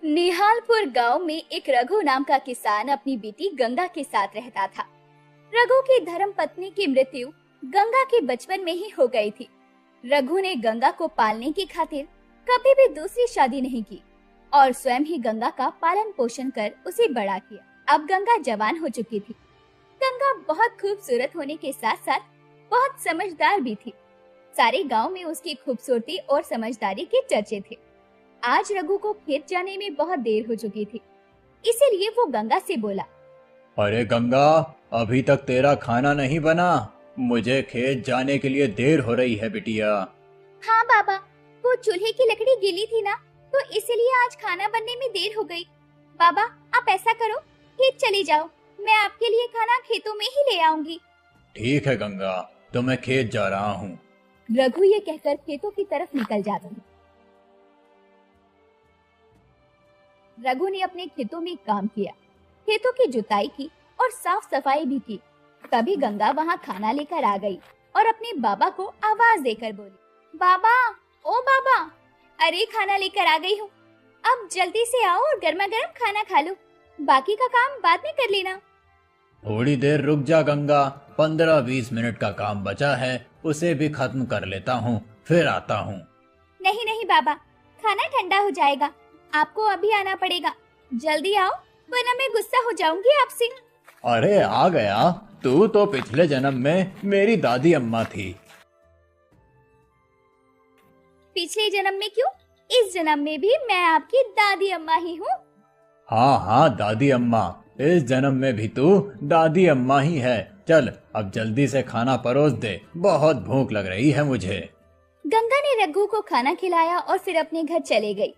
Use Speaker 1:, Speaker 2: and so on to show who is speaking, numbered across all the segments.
Speaker 1: निहालपुर गांव में एक रघु नाम का किसान अपनी बेटी गंगा के साथ रहता था। रघु की धर्म पत्नी की मृत्यु गंगा के बचपन में ही हो गई थी। रघु ने गंगा को पालने की खातिर कभी भी दूसरी शादी नहीं की और स्वयं ही गंगा का पालन पोषण कर उसे बड़ा किया। अब गंगा जवान हो चुकी थी। गंगा बहुत खूबसूरत होने के साथ साथ बहुत समझदार भी थी। सारे गांव में उसकी खूबसूरती और समझदारी के चर्चे थे। आज रघु को खेत जाने में बहुत देर हो चुकी थी, इसीलिए वो गंगा से बोला,
Speaker 2: अरे गंगा, अभी तक तेरा खाना नहीं बना। मुझे खेत जाने के लिए देर हो रही है बिटिया।
Speaker 1: हाँ बाबा, वो चूल्हे की लकड़ी गीली थी ना, तो इसीलिए आज खाना बनने में देर हो गई। बाबा, आप ऐसा करो, खेत चले जाओ, मैं आपके लिए खाना खेतों में ही ले आऊंगी।
Speaker 2: ठीक है गंगा, तो मैं खेत जा रहा हूँ।
Speaker 1: रघु ये कहकर खेतों की तरफ निकल जाता है। रघु ने अपने खेतों में काम किया, खेतों की जुताई की और साफ सफाई भी की। तभी गंगा वहां खाना लेकर आ गई और अपने बाबा को आवाज देकर बोली, बाबा, ओ बाबा, अरे खाना लेकर आ गई हूँ, अब जल्दी से आओ और गर्मा गर्म खाना खा लो, बाकी का काम बाद में कर लेना।
Speaker 2: थोड़ी देर रुक जा गंगा, 15-20 मिनट का काम बचा है, उसे भी खत्म कर लेता हूँ, फिर आता हूँ।
Speaker 1: नहीं नहीं बाबा, खाना ठंडा हो जाएगा, आपको अभी आना पड़ेगा, जल्दी आओ वरना मैं गुस्सा हो जाऊंगी आपसे।
Speaker 2: अरे आ गया, तू तो पिछले जन्म में मेरी दादी अम्मा थी।
Speaker 1: पिछले जन्म में क्यों, इस जन्म में भी मैं आपकी दादी अम्मा ही हूँ।
Speaker 2: हाँ हाँ दादी अम्मा, इस जन्म में भी तू दादी अम्मा ही है। चल अब जल्दी से खाना परोस दे, बहुत भूख लग रही है मुझे।
Speaker 1: गंगा ने रघु को खाना खिलाया और फिर अपने घर चले गई।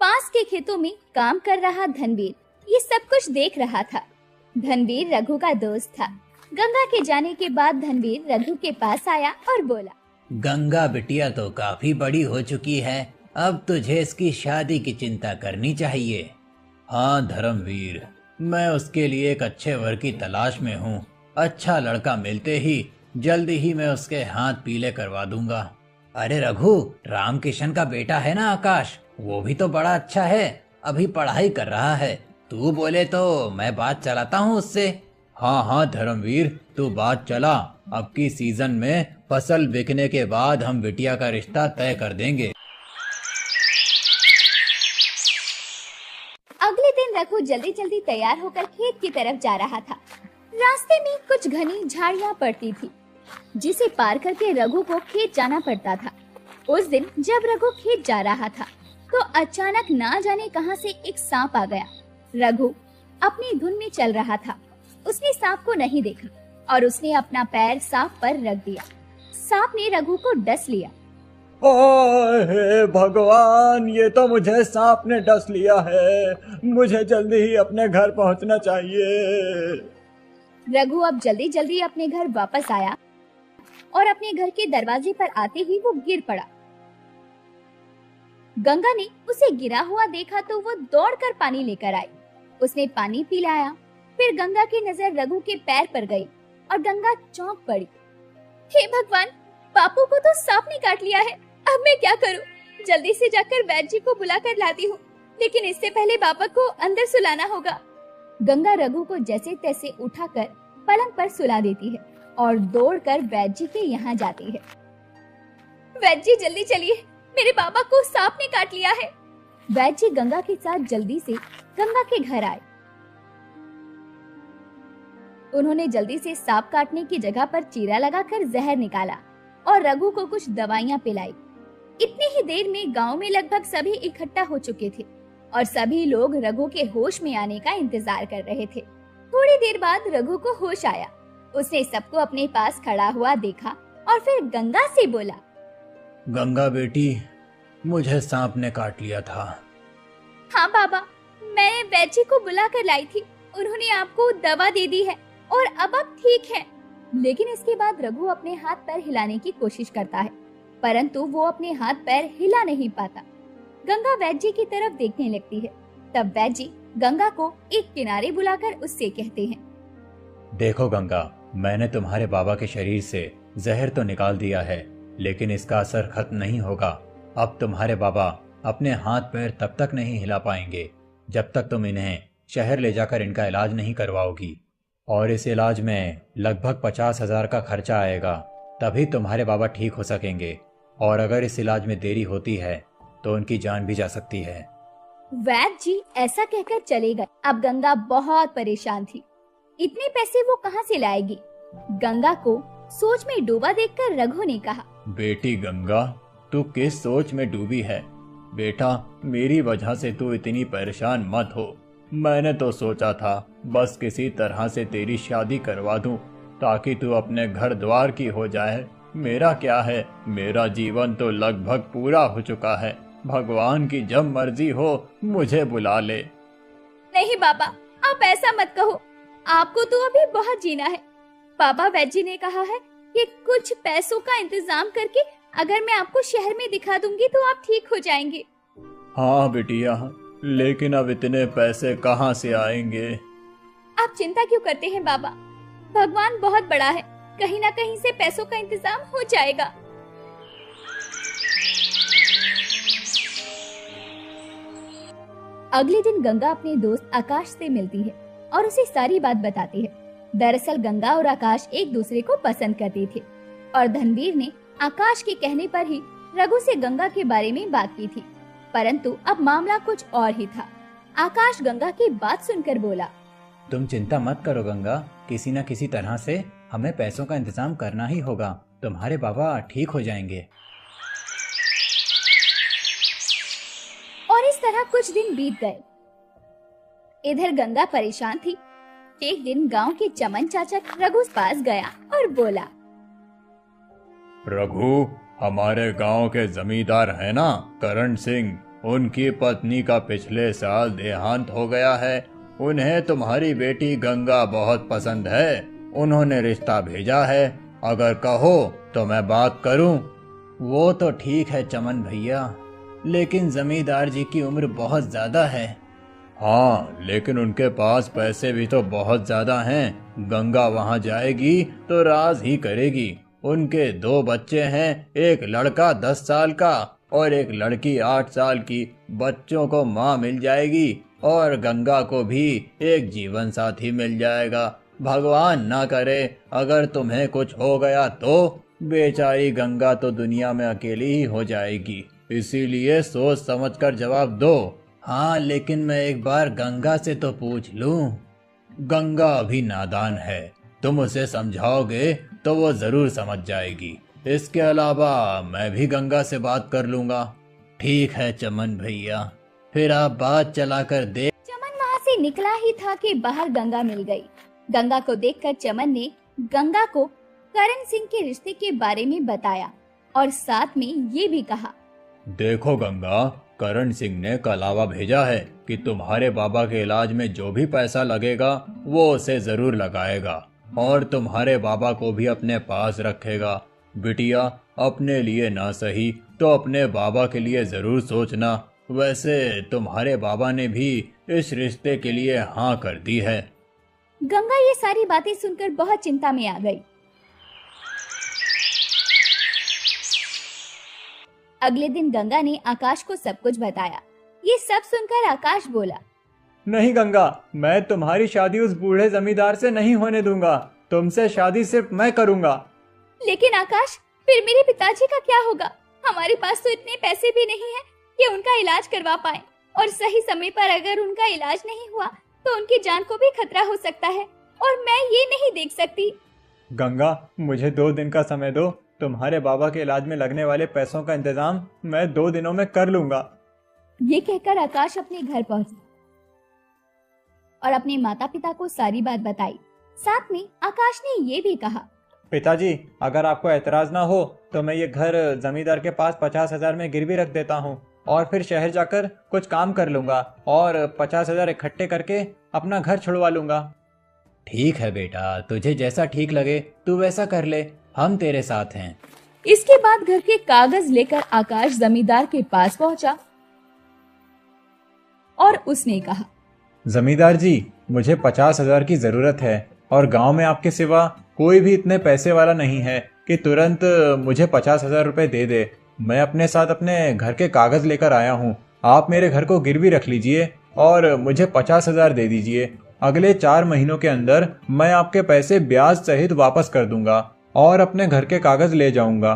Speaker 1: पास के खेतों में काम कर रहा धनवीर ये सब कुछ देख रहा था। धनवीर रघु का दोस्त था। गंगा के जाने के बाद धनवीर रघु के पास आया और बोला,
Speaker 2: गंगा बिटिया तो काफी बड़ी हो चुकी है, अब तुझे इसकी शादी की चिंता करनी चाहिए। हाँ धर्मवीर, मैं उसके लिए एक अच्छे वर की तलाश में हूँ। अच्छा लड़का मिलते ही जल्दी ही मैं उसके हाथ पीले करवा दूंगा। अरे रघु, राम किशन का बेटा है ना आकाश, वो भी तो बड़ा अच्छा है, अभी पढ़ाई कर रहा है। तू बोले तो मैं बात चलाता हूँ उससे। हाँ हाँ धर्मवीर, तू बात चला। अब की सीजन में फसल बिकने के बाद हम बिटिया का रिश्ता तय कर देंगे।
Speaker 1: अगले दिन रघु जल्दी जल्दी तैयार होकर खेत की तरफ जा रहा था। रास्ते में कुछ घनी झाड़ियां पड़ती थी, जिसे पार करके रघु को खेत जाना पड़ता था। उस दिन जब रघु खेत जा रहा था तो अचानक ना जाने कहां से एक सांप आ गया। रघु अपनी धुन में चल रहा था, उसने सांप को नहीं देखा और उसने अपना पैर सांप पर रख दिया। सांप ने रघु को डस लिया।
Speaker 2: हे भगवान, ये तो मुझे सांप ने डस लिया है, मुझे जल्दी ही अपने घर पहुंचना चाहिए।
Speaker 1: रघु अब जल्दी जल्दी अपने घर वापस आया और अपने घर के दरवाजे पर आते ही वो गिर पड़ा। गंगा ने उसे गिरा हुआ देखा तो वो दौड़कर पानी लेकर आई। उसने पानी पिलाया, फिर गंगा की नजर रघु के पैर पर गई और गंगा चौंक पड़ी। हे भगवान, बापू को तो सांप ने काट लिया है, अब मैं क्या करूं? जल्दी से जाकर वैद्य जी को बुलाकर लाती हूँ, लेकिन इससे पहले बाबा को अंदर सुलाना होगा। गंगा रघु को जैसे तैसे उठाकर पलंग पर सुला देती है और दौड़कर वैद्य जी के यहाँ जाती है। वैद्य जी जल्दी चलिए, मेरे बाबा को सांप ने काट लिया है। वैद्य जी गंगा के साथ जल्दी से गंगा के घर आए। उन्होंने जल्दी से सांप काटने की जगह पर चीरा लगाकर जहर निकाला और रघु को कुछ दवाइयां पिलाई। इतनी ही देर में गांव में लगभग सभी इकट्ठा हो चुके थे और सभी लोग रघु के होश में आने का इंतजार कर रहे थे। थोड़ी देर बाद रघु को होश आया। उसने सबको अपने पास खड़ा हुआ देखा और फिर गंगा से बोला,
Speaker 2: गंगा बेटी, मुझे सांप ने काट लिया था।
Speaker 1: हाँ बाबा, मैंने वैद्य जी को बुला कर लाई थी, उन्होंने आपको दवा दे दी है और अब आप ठीक हैं। लेकिन इसके बाद रघु अपने हाथ पैर हिलाने की कोशिश करता है, परंतु वो अपने हाथ पैर हिला नहीं पाता। गंगा वैद्य जी की तरफ देखने लगती है। तब वैद्य जी गंगा को एक किनारे बुलाकर उससे कहते हैं,
Speaker 2: देखो गंगा, मैंने तुम्हारे बाबा के शरीर से जहर तो निकाल दिया है, लेकिन इसका असर खत्म नहीं होगा। अब तुम्हारे बाबा अपने हाथ पैर तब तक नहीं हिला पाएंगे जब तक तुम इन्हें शहर ले जाकर इनका इलाज नहीं करवाओगी। और इस इलाज में लगभग 50,000 का खर्चा आएगा, तभी तुम्हारे बाबा ठीक हो सकेंगे। और अगर इस इलाज में देरी होती है तो उनकी जान भी जा सकती है।
Speaker 1: वैद्य जी ऐसा कहकर चले गए। अब गंगा बहुत परेशान थी। इतने पैसे वो कहाँ से लाएगी? गंगा को सोच में डूबा देखकर रघु ने कहा,
Speaker 2: बेटी गंगा, तू किस सोच में डूबी है? बेटा, मेरी वजह से तू इतनी परेशान मत हो। मैंने तो सोचा था बस किसी तरह से तेरी शादी करवा दूं ताकि तू अपने घर द्वार की हो जाए। मेरा क्या है, मेरा जीवन तो लगभग पूरा हो चुका है। भगवान की जब मर्जी हो मुझे बुला ले।
Speaker 1: नहीं बाबा, आप ऐसा मत कहो। आपको तो अभी बहुत जीना है। बाबा वैद्य जी ने कहा है कि कुछ पैसों का इंतजाम करके अगर मैं आपको शहर में दिखा दूंगी तो आप ठीक हो जाएंगे।
Speaker 2: हाँ बिटिया, लेकिन अब इतने पैसे कहाँ से आएंगे?
Speaker 1: आप चिंता क्यों करते हैं बाबा? भगवान बहुत बड़ा है, कहीं ना कहीं से पैसों का इंतजाम हो जाएगा। अगले दिन गंगा अपने दोस्त आकाश से मिलती है और उसे सारी बात बताती है। दरअसल गंगा और आकाश एक दूसरे को पसंद करते थे और धनवीर ने आकाश के कहने पर ही रघु से गंगा के बारे में बात की थी, परंतु अब मामला कुछ और ही था। आकाश गंगा की बात सुनकर बोला,
Speaker 2: तुम चिंता मत करो गंगा, किसी न किसी तरह से हमें पैसों का इंतजाम करना ही होगा। तुम्हारे बाबा ठीक हो जाएंगे।
Speaker 1: और इस तरह कुछ दिन बीत गए। इधर गंगा परेशान थी। एक दिन गांव के चमन चाचा रघु पास गया और बोला,
Speaker 2: रघु, हमारे गांव के जमींदार है ना करण सिंह, उनकी पत्नी का पिछले साल देहांत हो गया है। उन्हें तुम्हारी बेटी गंगा बहुत पसंद है। उन्होंने रिश्ता भेजा है, अगर कहो तो मैं बात करूं। वो तो ठीक है चमन भैया, लेकिन जमींदार जी की उम्र बहुत ज्यादा है। हाँ, लेकिन उनके पास पैसे भी तो बहुत ज्यादा हैं। गंगा वहां जाएगी तो राज ही करेगी। उनके 2 बच्चे हैं, एक लड़का 10 साल का और एक लड़की 8 साल की। बच्चों को माँ मिल जाएगी और गंगा को भी एक जीवन साथी मिल जाएगा। भगवान ना करे अगर तुम्हें कुछ हो गया तो बेचारी गंगा तो दुनिया में अकेली ही हो जाएगी। इसीलिए सोच समझकर जवाब दो। हाँ, लेकिन मैं एक बार गंगा से तो पूछ लूं। गंगा अभी नादान है, तुम उसे समझाओगे तो वो जरूर समझ जाएगी। इसके अलावा मैं भी गंगा से बात कर लूंगा। ठीक है चमन भैया, फिर आप बात चलाकर देख।
Speaker 1: चमन वहाँ से निकला ही था कि बाहर गंगा मिल गई। गंगा को देखकर चमन ने गंगा को करण सिंह के रिश्ते के बारे में बताया और साथ में ये भी कहा,
Speaker 2: देखो गंगा, करण सिंह ने कलावा भेजा है कि तुम्हारे बाबा के इलाज में जो भी पैसा लगेगा वो उसे जरूर लगाएगा और तुम्हारे बाबा को भी अपने पास रखेगा। बिटिया, अपने लिए ना सही तो अपने बाबा के लिए जरूर सोचना। वैसे तुम्हारे बाबा ने भी इस रिश्ते के लिए हाँ कर दी है।
Speaker 1: गंगा ये सारी बातें सुनकर बहुत चिंता में आ गई। अगले दिन गंगा ने आकाश को सब कुछ बताया। ये सब सुनकर आकाश बोला,
Speaker 3: नहीं गंगा, मैं तुम्हारी शादी उस बूढ़े जमींदार से नहीं होने दूंगा। तुमसे शादी सिर्फ मैं करूंगा।
Speaker 1: लेकिन आकाश, फिर मेरे पिताजी का क्या होगा? हमारे पास तो इतने पैसे भी नहीं हैं कि उनका इलाज करवा पाएं और सही समय पर अगर उनका इलाज नहीं हुआ तो उनकी जान को भी खतरा हो सकता है और मैं ये नहीं देख सकती।
Speaker 3: गंगा, मुझे 2 दिन का समय दो। तुम्हारे बाबा के इलाज में लगने वाले पैसों का इंतजाम मैं 2 दिनों में कर लूंगा।
Speaker 1: ये कहकर आकाश अपने घर पहुंचा और अपने माता पिता को सारी बात बताई। साथ में आकाश ने ये भी कहा,
Speaker 3: पिताजी, अगर आपको एतराज ना हो तो मैं ये घर जमींदार के पास 50,000 में गिरवी रख देता हूँ और फिर शहर जाकर कुछ काम कर लूंगा और 50,000 इकट्ठे करके अपना घर छुड़वा लूंगा।
Speaker 2: ठीक है बेटा, तुझे जैसा ठीक लगे तू वैसा कर ले, हम तेरे साथ हैं।
Speaker 1: इसके बाद घर के कागज लेकर आकाश जमींदार के पास पहुंचा और उसने कहा,
Speaker 3: जमींदार जी, मुझे 50,000 की जरूरत है और गांव में आपके सिवा कोई भी इतने पैसे वाला नहीं है कि तुरंत मुझे 50,000 रुपए दे दे। मैं अपने साथ अपने घर के कागज लेकर आया हूँ आप मेरे घर को गिरवी रख लीजिए और मुझे 50,000 दे दीजिए। अगले 4 महीनों के अंदर मैं आपके पैसे ब्याज सहित वापस कर दूंगा और अपने घर के कागज ले जाऊंगा।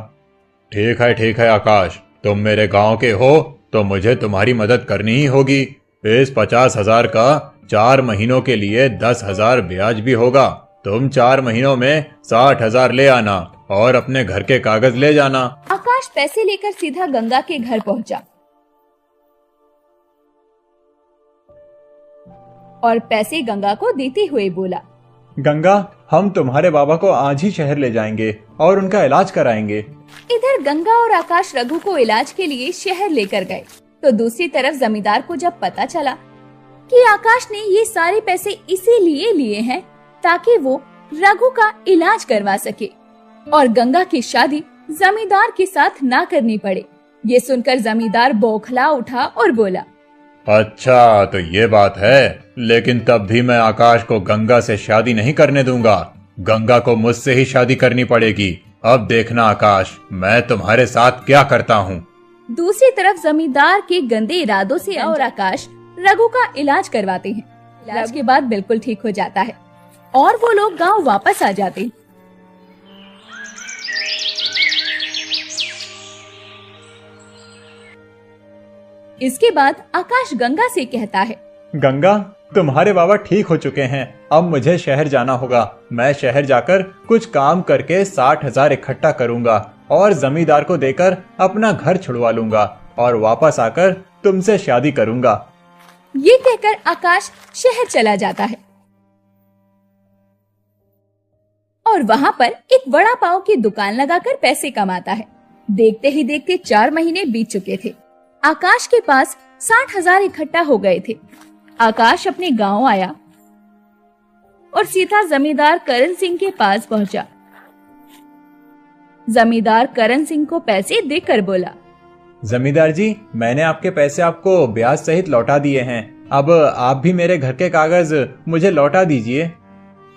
Speaker 4: ठीक है आकाश, तुम मेरे गांव के हो तो मुझे तुम्हारी मदद करनी ही होगी। इस 50,000 का 4 महीनों के लिए 10,000 ब्याज भी होगा। तुम 4 महीनों में 60,000 ले आना और अपने घर के कागज ले जाना।
Speaker 1: आकाश पैसे लेकर सीधा गंगा के घर पहुंचा और पैसे गंगा को देते हुए बोला,
Speaker 3: गंगा, हम तुम्हारे बाबा को आज ही शहर ले जाएंगे और उनका इलाज कराएंगे।
Speaker 1: इधर गंगा और आकाश रघु को इलाज के लिए शहर लेकर गए तो दूसरी तरफ जमींदार को जब पता चला कि आकाश ने ये सारे पैसे इसीलिए लिए हैं ताकि वो रघु का इलाज करवा सके और गंगा की शादी जमींदार के साथ ना करनी पड़े, ये सुनकर जमींदार बौखला उठा और बोला,
Speaker 4: अच्छा तो ये बात है, लेकिन तब भी मैं आकाश को गंगा से शादी नहीं करने दूंगा। गंगा को मुझसे ही शादी करनी पड़ेगी। अब देखना आकाश, मैं तुम्हारे साथ क्या करता हूँ।
Speaker 1: दूसरी तरफ जमींदार के गंदे इरादों से और आकाश रघु का इलाज करवाते हैं। इलाज के बाद बिल्कुल ठीक हो जाता है और वो लोग गांव वापस आ जाते हैं। इसके बाद आकाश गंगा से कहता है,
Speaker 3: गंगा, तुम्हारे बाबा ठीक हो चुके हैं। अब मुझे शहर जाना होगा। मैं शहर जाकर कुछ काम करके 60,000 इकट्ठा करूंगा और जमींदार को देकर अपना घर छुड़वा लूंगा और वापस आकर तुमसे शादी करूंगा।
Speaker 1: ये कहकर आकाश शहर चला जाता है और वहाँ पर एक वड़ा पाव की दुकान लगाकर पैसे कमाता है। देखते ही देखते 4 महीने बीत चुके थे। आकाश के पास 60,000 इकट्ठा हो गए थे। आकाश अपने गांव आया और सीधा जमींदार करण सिंह के पास पहुंचा। जमींदार करण सिंह को पैसे देकर बोला,
Speaker 3: जमींदार जी, मैंने आपके पैसे आपको ब्याज सहित लौटा दिए हैं। अब आप भी मेरे घर के कागज मुझे लौटा दीजिए।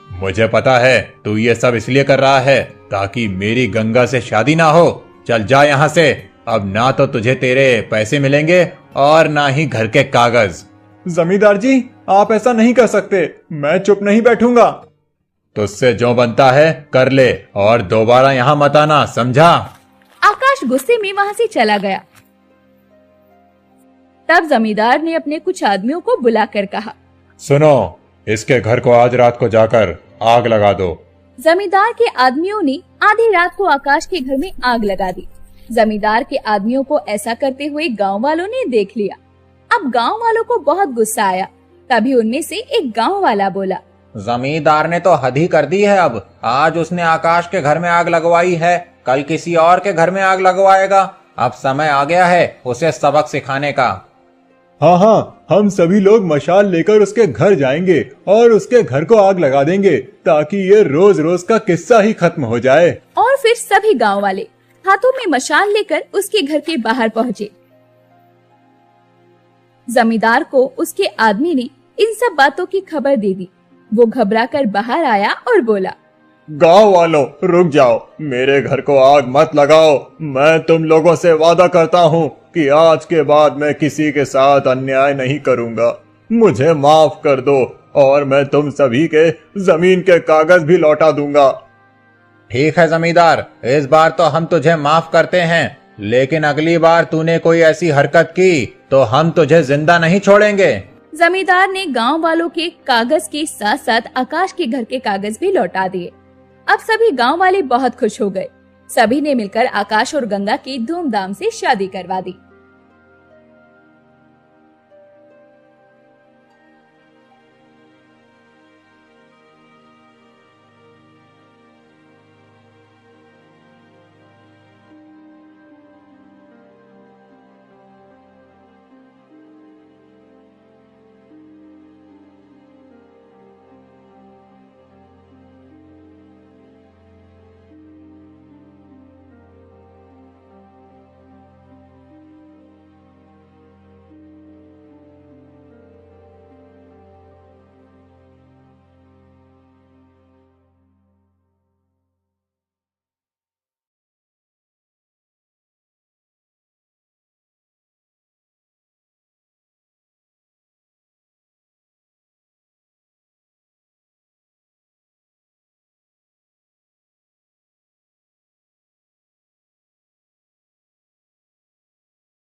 Speaker 4: मुझे पता है तू ये सब इसलिए कर रहा है ताकि मेरी गंगा से शादी ना हो। चल जा यहाँ से। अब ना तो तुझे तेरे पैसे मिलेंगे और ना ही घर के कागज।
Speaker 3: जमींदार जी, आप ऐसा नहीं कर सकते। मैं चुप नहीं बैठूंगा।
Speaker 4: तुझसे जो बनता है कर ले और दोबारा यहाँ मत आना, समझा।
Speaker 1: आकाश गुस्से में वहाँ से चला गया। तब जमींदार ने अपने कुछ आदमियों को बुलाकर कहा,
Speaker 4: सुनो, इसके घर को आज रात को जाकर आग लगा दो।
Speaker 1: जमींदार के आदमियों ने आधी रात को आकाश के घर में आग लगा दी। जमींदार के आदमियों को ऐसा करते हुए गांव वालों ने देख लिया। अब गांव वालों को बहुत गुस्सा आया। तभी उनमें से एक गांव वाला बोला,
Speaker 2: जमींदार ने तो हद ही कर दी है। अब आज उसने आकाश के घर में आग लगवाई है, कल किसी और के घर में आग लगवाएगा। अब समय आ गया है उसे सबक सिखाने का।
Speaker 3: हाँ, हम सभी लोग मशाल लेकर उसके घर जाएंगे और उसके घर को आग लगा देंगे ताकि ये रोज रोज का किस्सा ही खत्म हो जाए।
Speaker 1: और फिर सभी गांव वाले हाथों में मशाल लेकर उसके घर के बाहर पहुंचे। जमींदार को उसके आदमी ने इन सब बातों की खबर दे दी। वो घबराकर बाहर आया और बोला,
Speaker 4: गांव वालों, रुक जाओ, मेरे घर को आग मत लगाओ। मैं तुम लोगों से वादा करता हूँ कि आज के बाद मैं किसी के साथ अन्याय नहीं करूँगा। मुझे माफ कर दो और मैं तुम सभी के जमीन के कागज भी लौटा दूंगा।
Speaker 2: ठीक है जमींदार, इस बार तो हम तुझे माफ करते हैं, लेकिन अगली बार तूने कोई ऐसी हरकत की तो हम तुझे जिंदा नहीं छोड़ेंगे।
Speaker 1: जमींदार ने गांव वालों के कागज के साथ साथ आकाश के घर के कागज भी लौटा दिए। अब सभी गांव वाले बहुत खुश हो गए। सभी ने मिलकर आकाश और गंगा की धूमधाम से शादी करवा दी।